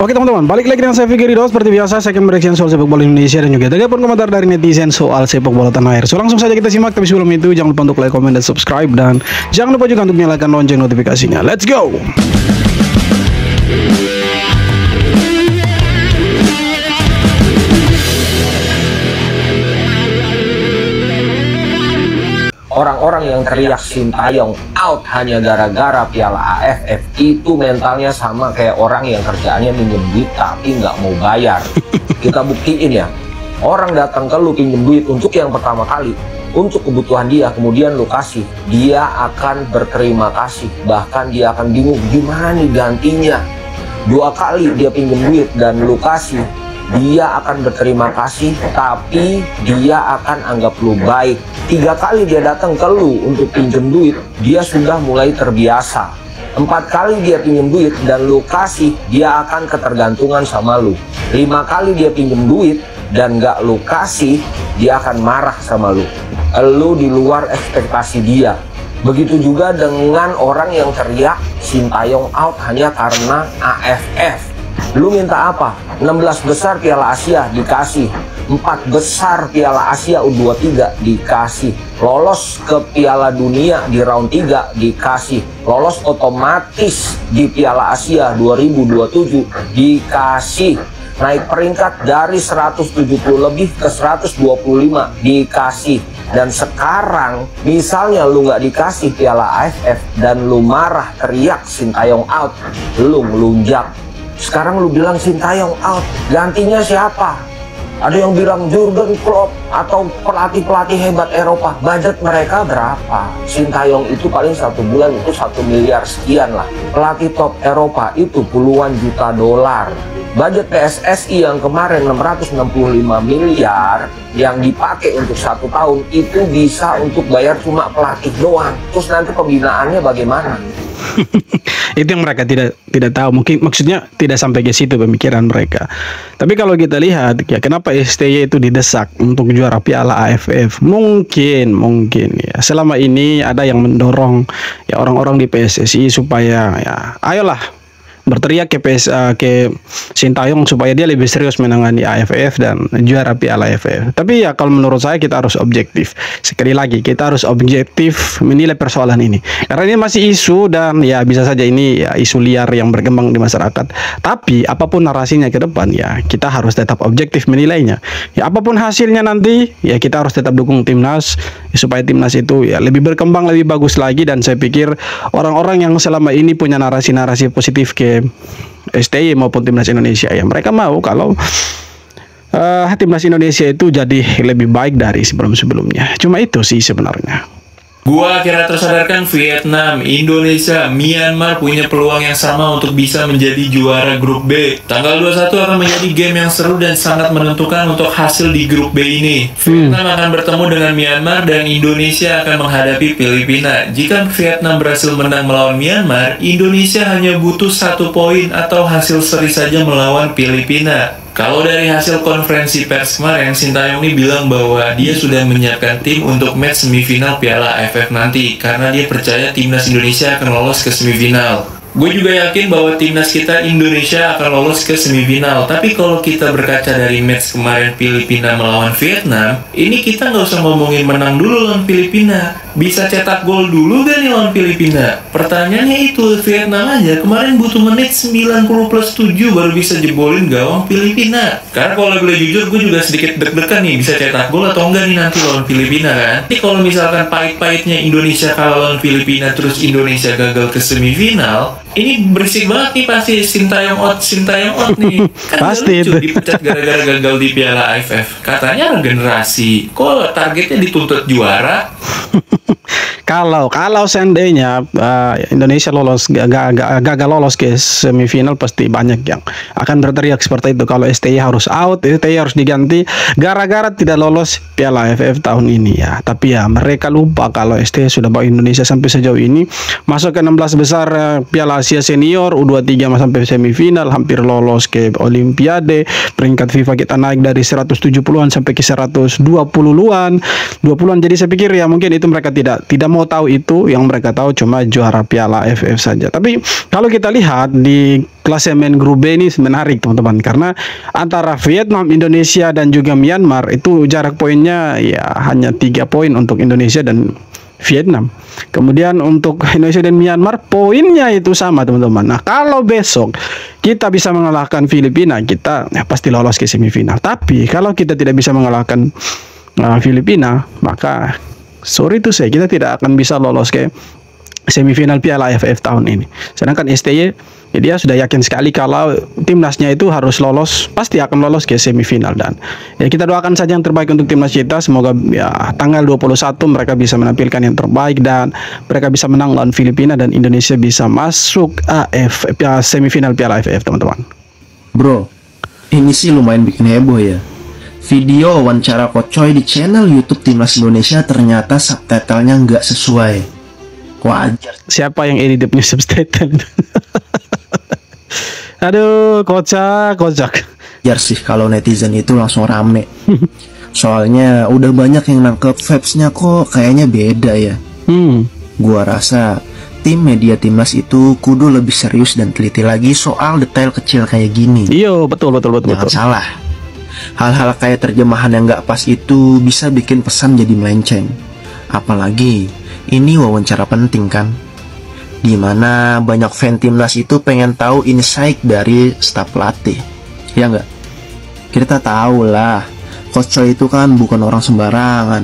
Oke teman-teman, balik lagi dengan saya Fikri Ridho. Seperti biasa saya akan mereaction soal sepak bola Indonesia dan juga tanggapan komentar dari netizen soal sepak bola tanah air. So langsung saja kita simak, tapi sebelum itu jangan lupa untuk like, komen, dan subscribe, dan jangan lupa juga untuk nyalakan lonceng notifikasinya. Let's go. Orang-orang yang teriak Sintayong out hanya gara-gara Piala AFF itu mentalnya sama kayak orang yang kerjaannya minjem duit tapi nggak mau bayar. Kita buktiin ya, orang datang ke lu pinjem duit untuk yang pertama kali, untuk kebutuhan dia, kemudian lu kasih, dia akan berterima kasih, bahkan dia akan bingung gimana nih gantinya. 2 kali dia pinjem duit dan lu kasih, dia akan berterima kasih, tapi dia akan anggap lu baik. 3 kali dia datang ke lu untuk pinjem duit, dia sudah mulai terbiasa. 4 kali dia pinjem duit dan lu kasih, dia akan ketergantungan sama lu. 5 kali dia pinjem duit dan gak lu kasih, dia akan marah sama lu. Lu di luar ekspektasi dia. Begitu juga dengan orang yang teriak Sintayong out hanya karena AFF. Lu minta apa? 16 besar Piala Asia dikasih, 4 besar Piala Asia U23 dikasih, lolos ke Piala Dunia di round 3 dikasih, lolos otomatis di Piala Asia 2027 dikasih, naik peringkat dari 170 lebih ke 125 dikasih. Dan sekarang misalnya lu nggak dikasih Piala AFF dan lu marah teriak Sintayong out, lu ngelunjak. Sekarang lu bilang Sintayong out, gantinya siapa? Ada yang bilang Jurgen Klopp atau pelatih-pelatih hebat Eropa. Budget mereka berapa? Sintayong itu paling 1 bulan itu 1 miliar sekian lah. Pelatih top Eropa itu puluhan juta dolar. Budget PSSI yang kemarin 665 miliar yang dipakai untuk 1 tahun itu bisa untuk bayar cuma pelatih doang. Terus nanti pembinaannya bagaimana? Itu yang mereka tidak tahu. Mungkin maksudnya tidak sampai ke situ pemikiran mereka. Tapi kalau kita lihat ya, kenapa STY itu didesak untuk juara Piala AFF? Mungkin ya selama ini ada yang mendorong ya orang-orang di PSSI supaya ya ayolah berteriak ke Sintayong supaya dia lebih serius menangani AFF dan juara Piala AFF. Tapi ya kalau menurut saya kita harus objektif. Sekali lagi kita harus objektif menilai persoalan ini. Karena ini masih isu dan ya bisa saja ini ya isu liar yang berkembang di masyarakat. Tapi apapun narasinya ke depan ya kita harus tetap objektif menilainya. Ya apapun hasilnya nanti ya kita harus tetap dukung timnas ya, supaya timnas itu ya lebih berkembang, lebih bagus lagi. Dan saya pikir orang-orang yang selama ini punya narasi-narasi positif ke STY maupun timnas Indonesia ya mereka mau kalau timnas Indonesia itu jadi lebih baik dari sebelum-sebelumnya. Cuma itu sih sebenarnya. Gua akhirnya tersadarkan Vietnam, Indonesia, Myanmar punya peluang yang sama untuk bisa menjadi juara grup B. Tanggal 21 akan menjadi game yang seru dan sangat menentukan untuk hasil di grup B ini. Vietnam akan bertemu dengan Myanmar dan Indonesia akan menghadapi Filipina. Jika Vietnam berhasil menang melawan Myanmar, Indonesia hanya butuh 1 poin atau hasil seri saja melawan Filipina. Kalau dari hasil konferensi pers kemarin, Sintayong ini bilang bahwa dia sudah menyiapkan tim untuk match semifinal Piala AFF nanti karena dia percaya timnas Indonesia akan lolos ke semifinal. Gue juga yakin bahwa timnas kita Indonesia akan lolos ke semifinal. Tapi kalau kita berkaca dari match kemarin Filipina melawan Vietnam, ini kita nggak usah ngomongin menang dulu lawan Filipina. Bisa cetak gol dulu gak nih lawan Filipina? Pertanyaannya itu, Vietnam aja kemarin butuh menit 90+7 baru bisa jebolin gawang Filipina. Karena kalau boleh jujur, gue juga sedikit deg-degan nih bisa cetak gol atau enggak nih nanti lawan Filipina kan. Tapi kalau misalkan pahit-pahitnya Indonesia kalah lawan Filipina terus Indonesia gagal ke semifinal, ini berisik banget nih pasti Sintayong out nih. Kan pasti lucu dipecat gara-gara gagal di Piala AFF. Katanya regenerasi, kok targetnya dituntut juara? Kalau seandainya Indonesia gagal lolos ke semifinal, pasti banyak yang akan berteriak seperti itu. Kalau STY harus out, STY harus diganti gara-gara tidak lolos Piala AFF tahun ini ya. Tapi ya mereka lupa kalau STY sudah bawa Indonesia sampai sejauh ini masuk ke 16 besar Piala Asia Senior U23 sampai semifinal, hampir lolos ke Olimpiade. Peringkat FIFA kita naik dari 170-an sampai ke 120-an. 20-an. Jadi saya pikir ya mungkin itu mereka tidak mau tahu itu, yang mereka tahu cuma juara Piala AFF saja. Tapi kalau kita lihat di klasemen grup B ini menarik teman-teman, karena antara Vietnam, Indonesia dan juga Myanmar itu jarak poinnya ya hanya 3 poin untuk Indonesia dan Vietnam. Kemudian untuk Indonesia dan Myanmar poinnya itu sama teman-teman. Nah kalau besok kita bisa mengalahkan Filipina, kita ya, pasti lolos ke semifinal. Tapi kalau kita tidak bisa mengalahkan Filipina, maka sorry to say kita tidak akan bisa lolos ke semifinal Piala AFF tahun ini. Sedangkan STY ya dia sudah yakin sekali kalau timnasnya itu harus lolos, pasti akan lolos ke semifinal. Dan ya kita doakan saja yang terbaik untuk timnas kita. Semoga ya tanggal 21 mereka bisa menampilkan yang terbaik dan mereka bisa menang lawan Filipina dan Indonesia bisa masuk semifinal Piala AFF teman-teman. Bro, ini sih lumayan bikin heboh ya. Video wawancara Coach Choi di channel YouTube Timnas Indonesia ternyata subtitlenya nggak sesuai. Wajar. Siapa yang edit dia punya subtitle? Aduh, kocak. Wajar sih kalau netizen itu langsung rame. Soalnya udah banyak yang nangkep vibes-nya kok kayaknya beda ya. Gua rasa tim media timnas itu kudu lebih serius dan teliti lagi soal detail kecil kayak gini. Iya, betul. Jangan salah. Hal-hal kayak terjemahan yang nggak pas itu bisa bikin pesan jadi melenceng. Apalagi ini wawancara penting kan, dimana banyak fan timnas itu pengen tahu insight dari staf pelatih, ya nggak? Kita tahu lah, Coach Choi itu kan bukan orang sembarangan.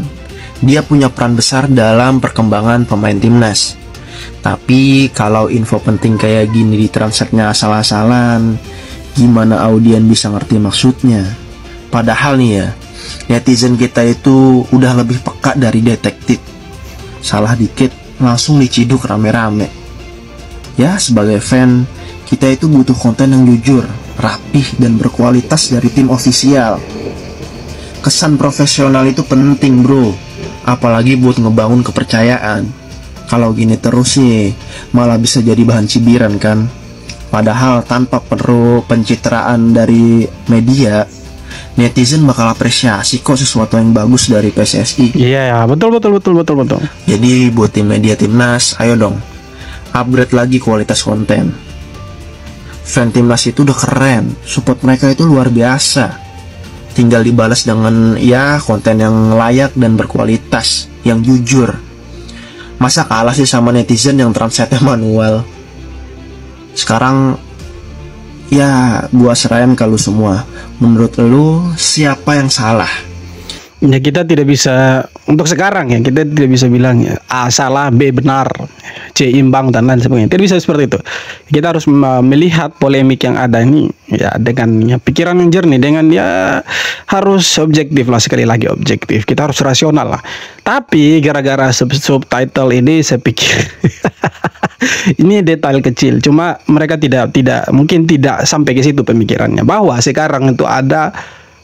Dia punya peran besar dalam perkembangan pemain timnas. Tapi kalau info penting kayak gini di transfernya asal-asalan, gimana audien bisa ngerti maksudnya? Padahal nih ya, netizen kita itu udah lebih peka dari detektif. Salah dikit langsung diciduk rame-rame. Ya sebagai fan, kita itu butuh konten yang jujur, rapih dan berkualitas dari tim ofisial. Kesan profesional itu penting bro, apalagi buat ngebangun kepercayaan. Kalau gini terus sih malah bisa jadi bahan cibiran kan. Padahal tanpa perlu pencitraan dari media, netizen bakal apresiasi kok sesuatu yang bagus dari PSSI. Iya, betul. Jadi buat tim media timnas, ayo dong upgrade lagi kualitas konten. Fan timnas itu udah keren, support mereka itu luar biasa. Tinggal dibalas dengan ya konten yang layak dan berkualitas, yang jujur. Masa kalah sih sama netizen yang translate manual. Sekarang ya gua serahin ke lu semua. Menurut lu siapa yang salah? Ya kita tidak bisa, untuk sekarang ya kita tidak bisa bilang ya, A salah, B benar, C imbang dan lain sebagainya. Tidak bisa seperti itu. Kita harus melihat polemik yang ada ini ya dengan ya, pikiran yang jernih, dengan ya harus objektif lah, sekali lagi objektif. Kita harus rasional lah. Tapi gara-gara subtitle ini saya pikir ini detail kecil. Cuma mereka tidak mungkin tidak sampai ke situ pemikirannya, bahwa sekarang itu ada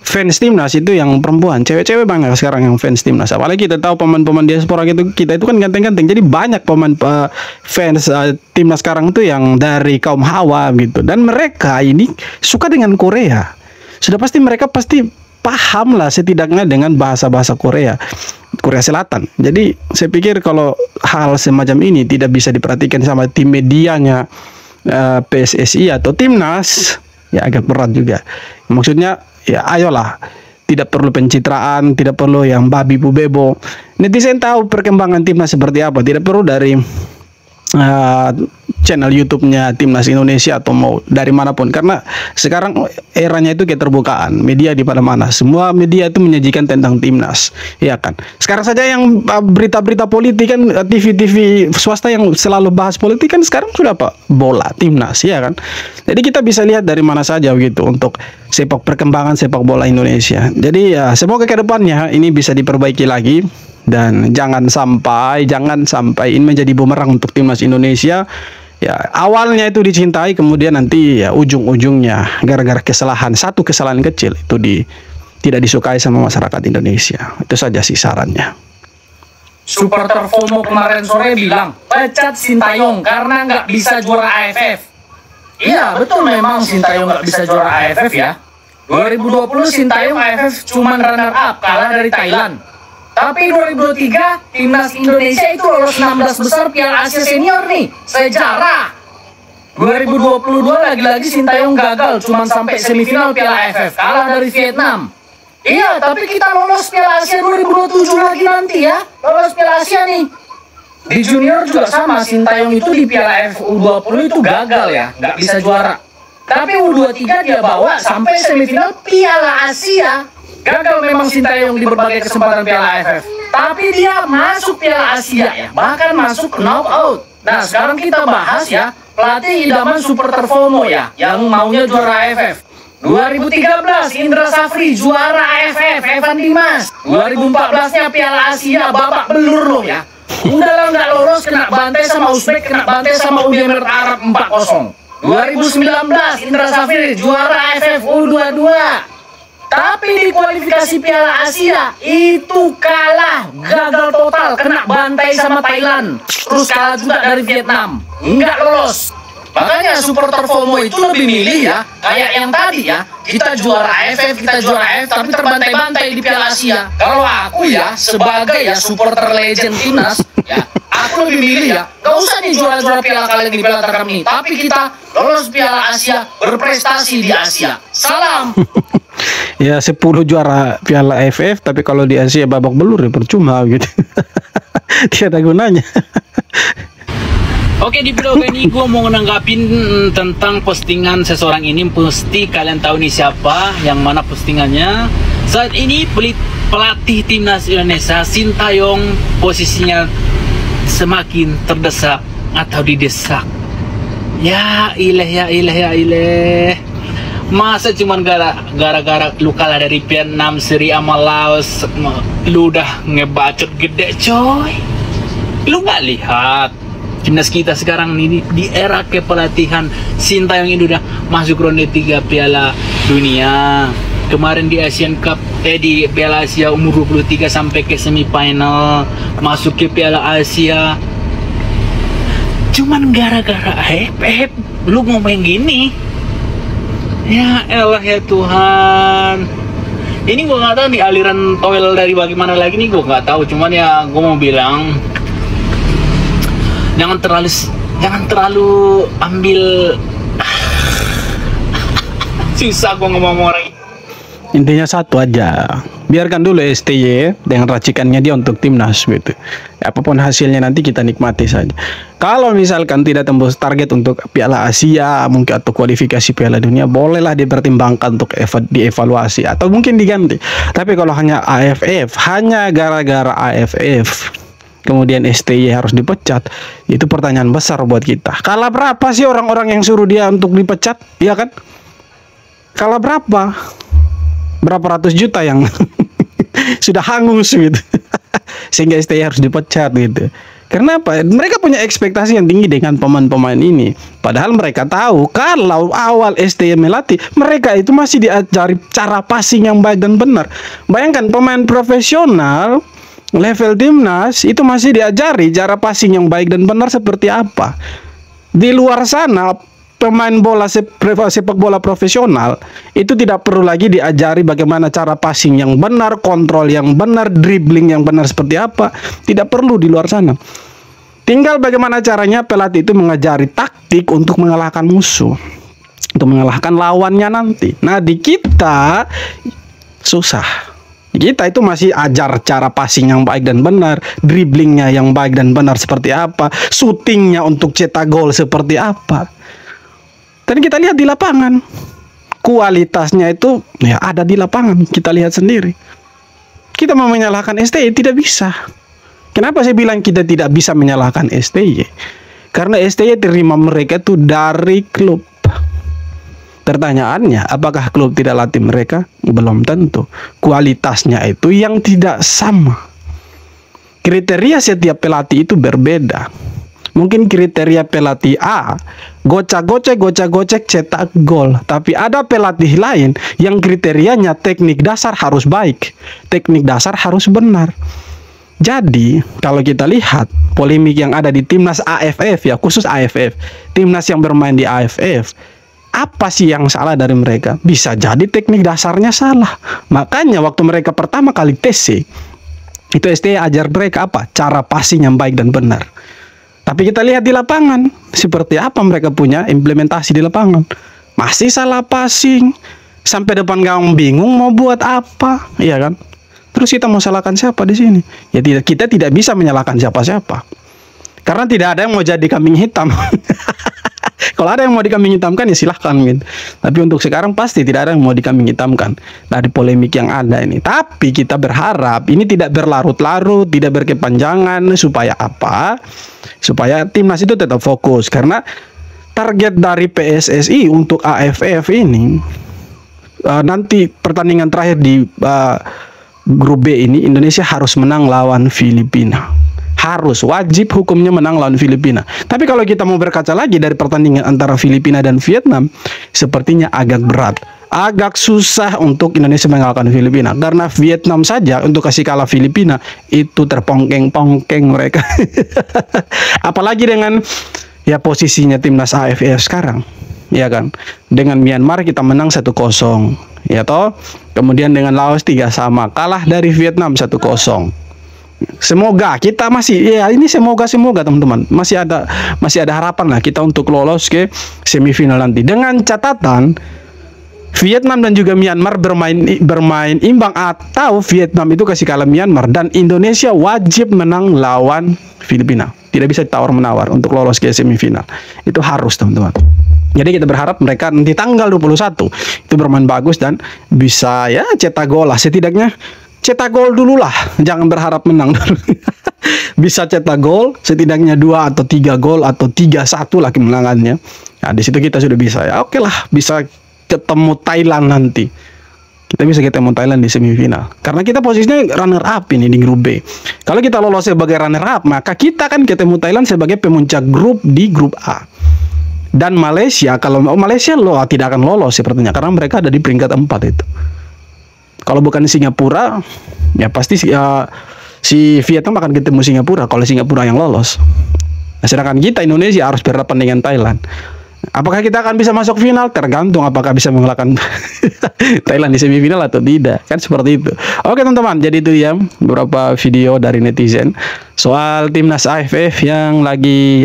fans timnas itu yang perempuan, cewek-cewek banget sekarang yang fans timnas. Apalagi kita tahu pemain-pemain diaspora kita itu kan ganteng-ganteng. Jadi banyak pemain fans timnas sekarang itu yang dari kaum Hawa gitu. Dan mereka ini suka dengan Korea. Sudah pasti mereka pasti paham lah setidaknya dengan bahasa-bahasa Korea Selatan. Jadi saya pikir kalau hal semacam ini tidak bisa diperhatikan sama tim medianya PSSI atau timnas, ya agak berat juga. Maksudnya ya ayolah, tidak perlu pencitraan, tidak perlu yang babi bu bebo. Netizen tahu perkembangan timnas seperti apa, tidak perlu dari channel YouTube-nya Timnas Indonesia atau mau dari manapun, karena sekarang eranya itu keterbukaan, media di mana-mana, semua media itu menyajikan tentang timnas, ya kan. Sekarang saja yang berita-berita politik kan, TV-TV swasta yang selalu bahas politik kan sekarang sudah apa, bola timnas, ya kan. Jadi kita bisa lihat dari mana saja begitu untuk perkembangan sepak bola Indonesia. Jadi ya semoga ke depannya ini bisa diperbaiki lagi. Dan jangan sampai ini menjadi bumerang untuk timnas Indonesia. Ya awalnya itu dicintai, kemudian nanti ya ujung-ujungnya gara-gara satu kesalahan kecil itu tidak disukai sama masyarakat Indonesia. Itu saja sih sarannya. supporter FOMO kemarin sore bilang pecat Sintayong karena nggak bisa juara AFF. Iya, betul memang Sintayong nggak bisa juara AFF ya. 2020 Sintayong AFF cuman runner up, kalah dari Thailand. Tapi 2023 timnas Indonesia itu lolos 16 besar Piala Asia Senior nih, sejarah. 2022 lagi-lagi Sintayong gagal, cuman sampai semifinal Piala AFF, kalah dari Vietnam. Iya, tapi kita lolos Piala Asia 2027 lagi nanti ya, lolos Piala Asia nih. Di junior juga sama, Sintayong itu di Piala AFF U20 itu gagal ya, nggak bisa juara. Tapi U23 dia bawa sampai semifinal Piala Asia. Gagal memang Sintayong di berbagai kesempatan Piala AFF. Tapi dia masuk Piala Asia ya, bahkan masuk knockout. Nah, sekarang kita bahas ya, pelatih idaman supporter FOMO ya, yang maunya juara AFF. 2013 Indra Safri juara AFF, Evan Dimas. 2014-nya Piala Asia babak belur loh ya. Udah lah nggak lolos, kena bantai sama Uzbek, kena bantai sama Uni Emirat Arab 4-0. 2019 Indra Safri juara AFF U22. Tapi di kualifikasi Piala Asia itu kalah, gagal total, kena bantai sama Thailand. Terus kalah juga dari Vietnam, nggak lolos. Makanya supporter FOMO itu lebih milih ya, kayak yang tadi ya, kita juara AFF, tapi terbantai-bantai di Piala Asia. Kalau aku ya, sebagai ya supporter legend timnas, ya, aku lebih milih ya, gak usah nih juara-juara piala kalian di Piala Tarkam ini, tapi kita lolos Piala Asia, berprestasi di Asia. Salam. Ya 10 juara Piala AFF, tapi kalau di Asia babak belur ya percuma gitu. Tiada gunanya. Oke, di video ini gue mau nanggapin tentang postingan seseorang ini. Pasti kalian tahu nih siapa, yang mana postingannya. Saat ini pelatih timnas Indonesia Sintayong posisinya semakin terdesak atau didesak. Ya ilah. Masa cuman gara-gara lu kalah dari Vietnam, Seri sama Laos, lu udah ngebacot gede coy. Lu nggak lihat timnas kita sekarang ini di era kepelatihan Sintayong ini udah masuk ronde 3 Piala Dunia. Kemarin di Asian Cup, di Piala Asia umur 23 sampai ke semifinal, masuk ke Piala Asia. Cuman gara-gara lu ngomong gini. Ya elah ya Tuhan. Ini gua nggak tahu nih aliran toil dari bagaimana lagi nih, gua nggak tahu. Cuman ya gua mau bilang, jangan terlalu ambil. Susah gua ngomong orang. Intinya satu aja, biarkan dulu STY dengan racikannya dia untuk timnas gitu. Apapun hasilnya nanti kita nikmati saja. Kalau misalkan tidak tembus target untuk Piala Asia mungkin atau kualifikasi Piala Dunia, bolehlah dipertimbangkan untuk dievaluasi atau mungkin diganti. Tapi kalau hanya AFF, hanya gara-gara AFF kemudian STY harus dipecat, itu pertanyaan besar buat kita. Kalah berapa sih orang-orang yang suruh dia untuk dipecat? Iya kan? Kalah berapa? Berapa ratus juta yang sudah hangus gitu. Sehingga STY harus dipecat gitu. Karena apa? Mereka punya ekspektasi yang tinggi dengan pemain-pemain ini. Padahal mereka tahu kalau awal STY melatih, mereka itu masih diajari cara passing yang baik dan benar. Bayangkan pemain profesional level timnas itu masih diajari cara passing yang baik dan benar seperti apa. Di luar sana pemain bola sepak bola profesional itu tidak perlu lagi diajari bagaimana cara passing yang benar, kontrol yang benar, dribbling yang benar seperti apa. Tidak perlu di luar sana. Tinggal bagaimana caranya pelatih itu mengajari taktik untuk mengalahkan musuh, untuk mengalahkan lawannya nanti. Nah di kita susah. Kita itu masih ajar cara passing yang baik dan benar, dribblingnya yang baik dan benar seperti apa, shootingnya untuk cetak gol seperti apa. Dan kita lihat di lapangan, kualitasnya itu ya ada di lapangan, kita lihat sendiri. Kita mau menyalahkan STY tidak bisa. Kenapa saya bilang kita tidak bisa menyalahkan STY? Karena STY terima mereka itu dari klub. Pertanyaannya, apakah klub tidak latih mereka? Belum tentu. Kualitasnya itu yang tidak sama. Kriteria setiap pelatih itu berbeda. Mungkin kriteria pelatih A, gocek cetak gol. Tapi ada pelatih lain yang kriterianya teknik dasar harus baik, teknik dasar harus benar. Jadi kalau kita lihat polemik yang ada di timnas AFF ya, khusus AFF, timnas yang bermain di AFF, apa sih yang salah dari mereka? Bisa jadi teknik dasarnya salah. Makanya waktu mereka pertama kali TC, itu STY ajar mereka apa? Cara passing yang baik dan benar. Tapi kita lihat di lapangan, seperti apa mereka punya implementasi di lapangan. Masih salah passing. Sampai depan gawang bingung mau buat apa, iya kan? Terus kita mau salahkan siapa di sini? Ya kita tidak bisa menyalahkan siapa-siapa. Karena tidak ada yang mau jadi kambing hitam. Kalau ada yang mau dikambing hitamkan ya silahkan gitu. Tapi untuk sekarang pasti tidak ada yang mau dikambing hitamkan dari polemik yang ada ini. Tapi kita berharap ini tidak berlarut-larut, tidak berkepanjangan, supaya apa? Supaya timnas itu tetap fokus. Karena target dari PSSI untuk AFF ini nanti pertandingan terakhir di Grup B ini Indonesia harus menang lawan Filipina. Harus, wajib hukumnya menang lawan Filipina. Tapi kalau kita mau berkaca lagi dari pertandingan antara Filipina dan Vietnam, sepertinya agak berat. Agak susah untuk Indonesia mengalahkan Filipina. Karena Vietnam saja untuk kasih kalah Filipina itu terpongkeng-pongkeng mereka. Apalagi dengan ya posisinya timnas AFF sekarang. Ya kan? Dengan Myanmar kita menang 1-0. Ya toh, kemudian dengan Laos 3-3, kalah dari Vietnam 1-0. Semoga kita masih, ya ini semoga teman-teman masih ada harapan lah kita untuk lolos ke semifinal nanti, dengan catatan Vietnam dan juga Myanmar bermain imbang atau Vietnam itu kasih kalah Myanmar, dan Indonesia wajib menang lawan Filipina. Tidak bisa tawar-menawar untuk lolos ke semifinal. Itu harus, teman-teman. Jadi kita berharap mereka nanti tanggal 21 itu bermain bagus dan bisa ya cetak gol lah, setidaknya cetak gol dulu lah, jangan berharap menang. Bisa cetak gol setidaknya 2 atau 3 gol atau 3-1 lah kemenangannya. Nah, di situ kita sudah bisa ya, oke lah, bisa ketemu Thailand nanti. Kita bisa ketemu Thailand di semifinal. Karena kita posisinya runner up ini di grup B. Kalau kita lolos sebagai runner up, maka kita kan ketemu Thailand sebagai pemuncak grup di grup A. Dan Malaysia, kalau Malaysia tidak akan lolos sepertinya karena mereka ada di peringkat 4 itu. Kalau bukan Singapura, ya pasti si Vietnam akan ketemu Singapura kalau Singapura yang lolos. Nah, sedangkan kita Indonesia harus berhadapan dengan Thailand. Apakah kita akan bisa masuk final? Tergantung apakah bisa mengalahkan Thailand di semifinal atau tidak. Kan seperti itu. Oke teman-teman, jadi itu ya beberapa video dari netizen soal timnas AFF yang lagi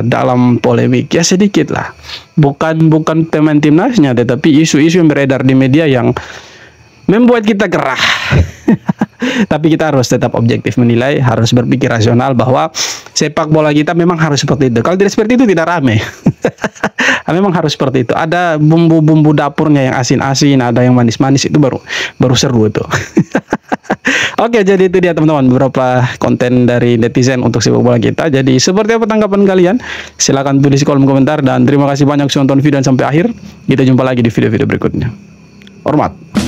dalam polemik. Ya sedikit lah. Bukan pemain timnasnya, tetapi isu-isu yang beredar di media yang membuat kita gerah. Tapi kita harus tetap objektif menilai, harus berpikir rasional bahwa sepak bola kita memang harus seperti itu. Kalau tidak seperti itu tidak rame. Memang harus seperti itu. Ada bumbu-bumbu dapurnya yang asin-asin, ada yang manis-manis, itu baru seru itu. Oke, jadi itu dia teman-teman beberapa konten dari netizen untuk sepak bola kita. Jadi seperti apa tanggapan kalian? Silahkan tulis di kolom komentar, dan terima kasih banyak sudah nonton video dan sampai akhir. Kita jumpa lagi di video-video berikutnya. Hormat.